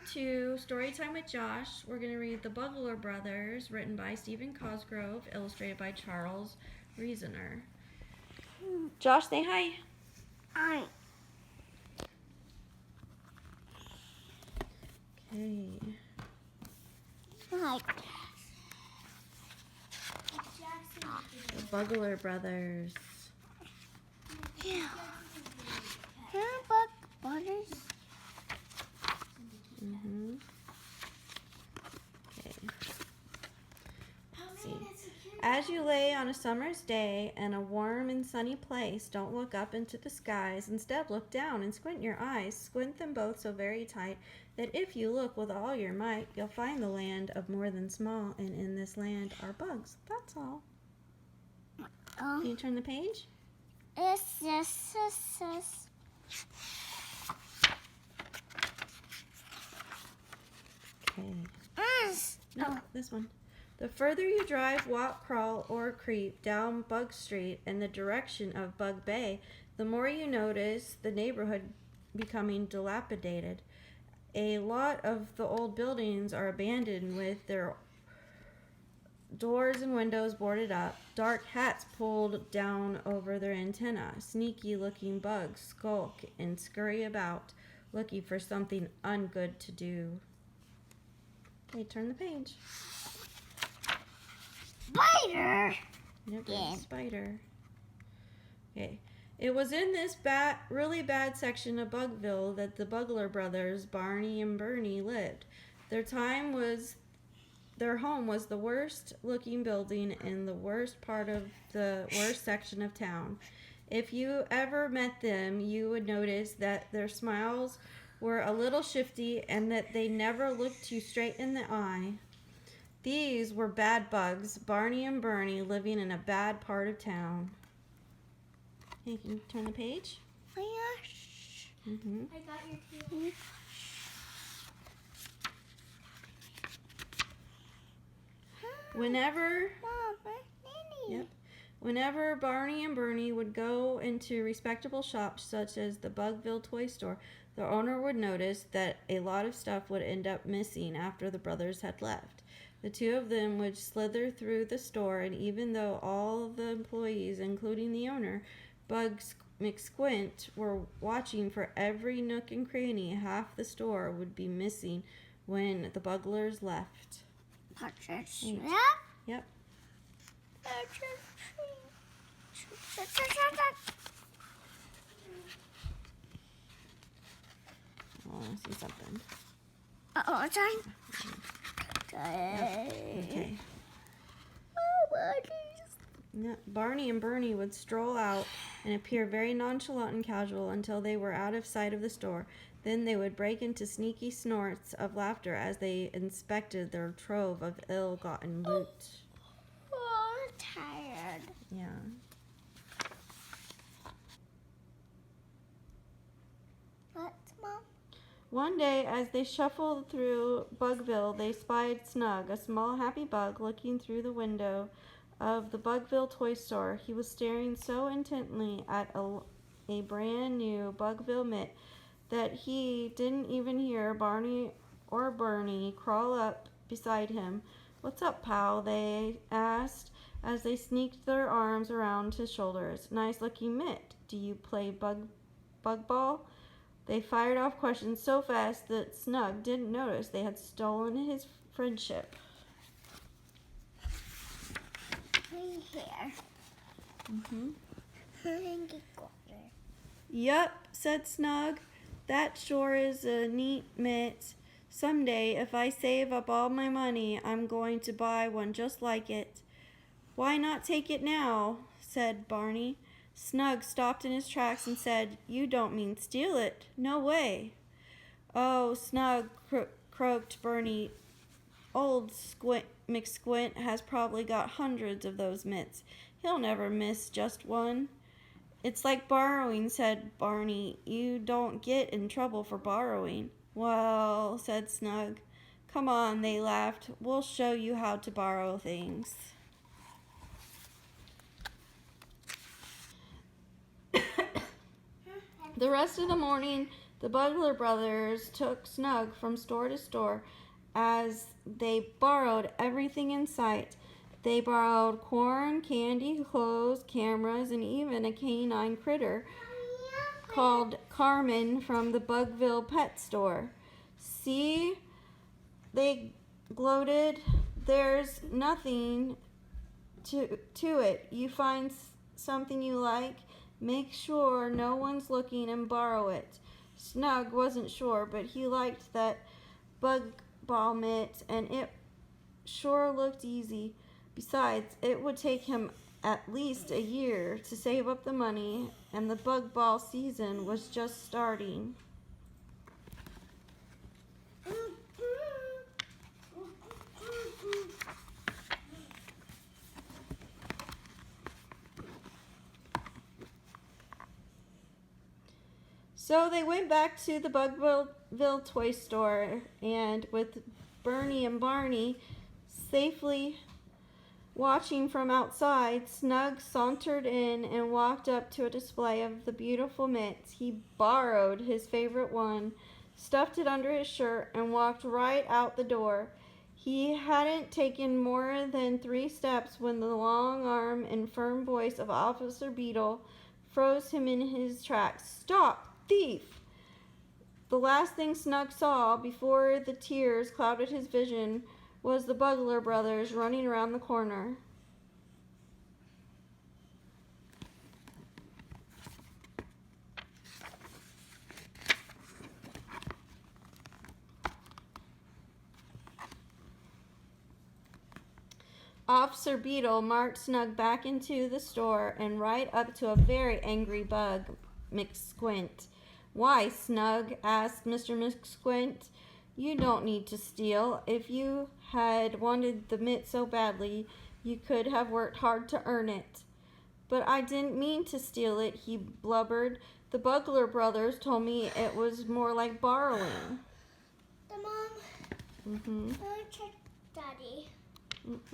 to Storytime with Josh. We're going to read The Bugglar Brothers, written by Stephen Cosgrove, illustrated by Charles Reasoner. Josh, say hi. Hi. Okay. Hi. The Bugglar Brothers. Yeah. Brothers. Okay. Let's see. As you lay on a summer's day in a warm and sunny place, don't look up into the skies. Instead, look down and squint your eyes. Squint them both so very tight that if you look with all your might, you'll find the land of more than small, and in this land are bugs. That's all. Can you turn the page? Yes. Okay. No, this one. The further you drive, walk, crawl, or creep down Bug Street in the direction of Bug Bay, the more you notice the neighborhood becoming dilapidated. A lot of the old buildings are abandoned with their doors and windows boarded up, dark hats pulled down over their antennae. Sneaky looking bugs skulk and scurry about, looking for something ungood to do. Okay, turn the page. Spider. Yep, there's a spider. Okay. It was in this really bad section of Bugville that the Bugglar brothers, Barney and Bernie, lived. Their home was the worst looking building in the worst part of the worst section of town. If you ever met them, you would notice that their smiles were a little shifty and that they never looked you straight in the eye. These were bad bugs, Barney and Bernie, living in a bad part of town. You can turn the page. Yes. I got your key. Whenever Barney and Bernie would go into respectable shops such as the Bugville toy store, the owner would notice that a lot of stuff would end up missing after the brothers had left. The two of them would slither through the store, and even though all of the employees, including the owner, Bug McSquint, were watching for every nook and cranny, half the store would be missing when the Bugglers left. Yep. Oh, I see something. It's on. Okay. Barney and Bernie would stroll out and appear very nonchalant and casual until they were out of sight of the store. Then they would break into sneaky snorts of laughter as they inspected their trove of ill-gotten loot. I'm tired. Yeah. What, Mom? One day, as they shuffled through Bugville, they spied Snug, a small happy bug, looking through the window of the Bugville toy store. He was staring so intently at a brand new Bugville mitt that he didn't even hear Barney or Bernie crawl up beside him. "What's up, pal?" they asked as they sneaked their arms around his shoulders. "Nice looking mitt. Do you play bug ball?" They fired off questions so fast that Snug didn't notice they had stolen his friendship. Here. "Yup," said Snug. "That sure is a neat mitt. Someday, if I save up all my money, I'm going to buy one just like it." "Why not take it now?" said Barney. Snug stopped in his tracks and said, "You don't mean steal it? No way." "Oh, Snug," croaked Bernie. "Old McSquint has probably got hundreds of those mitts. He'll never miss just one." "It's like borrowing," said Barney. "You don't get in trouble for borrowing." "Well," said Snug. "Come on," they laughed. "We'll show you how to borrow things." The rest of the morning, The Bugglar brothers took Snug from store to store as they borrowed everything in sight. They borrowed corn, candy, clothes, cameras, and even a canine critter called Carmen from the Bugville pet store. See, they gloated, there's nothing to it. You find something you like, make sure no one's looking and borrow it. Snug wasn't sure, but he liked that bug ball mitt, and it sure looked easy. Besides, it would take him at least a year to save up the money, and the bug ball season was just starting. So they went back to the Bugville toy store, and with Bernie and Barney safely watching from outside, Snug sauntered in and walked up to a display of the beautiful mitts. He borrowed his favorite one, stuffed it under his shirt, and walked right out the door. He hadn't taken more than 3 steps when the long arm and firm voice of Officer Beetle froze him in his tracks. "Stop, thief!" The last thing Snug saw before the tears clouded his vision was the Bugglar brothers running around the corner. Officer Beetle marched Snug back into the store and right up to a very angry Bug McSquint. "Why, Snug?" asked Mr. McSquint. "You don't need to steal. If you had wanted the mitt so badly, you could have worked hard to earn it." "But I didn't mean to steal it," he blubbered. "The Bugglar brothers told me it was more like borrowing." The mom. I want to check Daddy. It's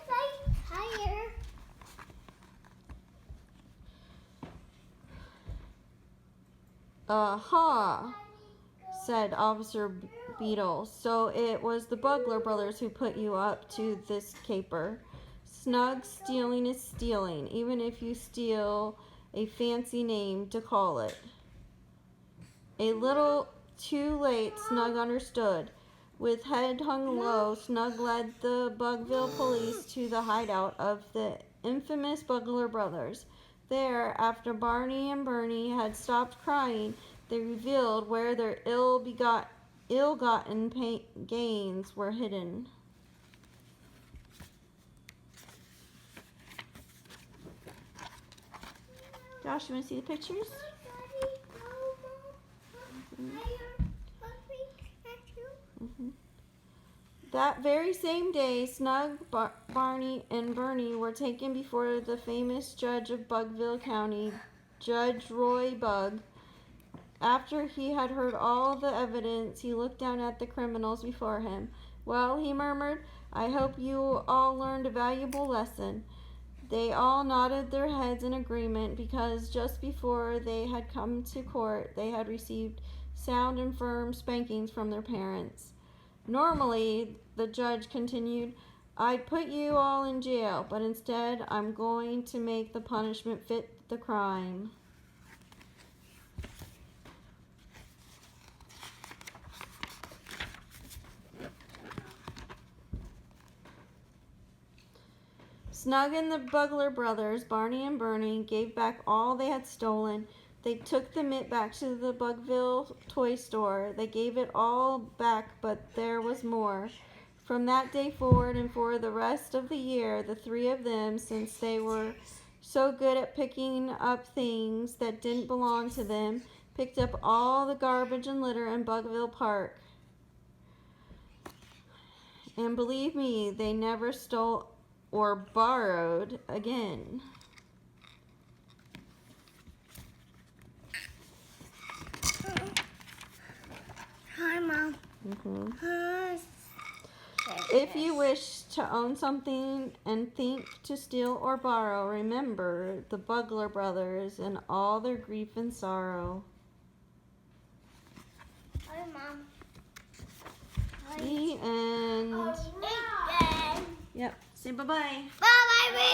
like higher. "Aha," said Officer Beetle. "So it was the Bugglar brothers who put you up to this caper. Snug, stealing is stealing, even if you steal a fancy name to call it." A little too late, Snug understood. With head hung low, Snug led the Bugville police to the hideout of the infamous Bugglar brothers. There, after Barney and Bernie had stopped crying, they revealed where their ill-gotten gains were hidden. Josh, you want to see the pictures? That very same day, Snug, Barney, and Bernie were taken before the famous judge of Bugville County, Judge Roy Bug. After he had heard all the evidence, he looked down at the criminals before him. "Well," he murmured, "I hope you all learned a valuable lesson." They all nodded their heads in agreement, because just before they had come to court, they had received sound and firm spankings from their parents. "Normally," the judge continued, "I'd put you all in jail, but instead I'm going to make the punishment fit the crime." Snug and the Bugglar brothers, Barney and Bernie, gave back all they had stolen. They took the mitt back to the Bugville toy store. They gave it all back, but there was more. From that day forward and for the rest of the year, the 3 of them, since they were so good at picking up things that didn't belong to them, picked up all the garbage and litter in Bugville Park. And believe me, they never stole or borrowed again. Hi, Mom. If you wish to own something and think to steal or borrow, remember the Bugglar brothers and all their grief and sorrow. Hi, Mom. The end. Right. Yep. Say bye-bye. Bye-bye.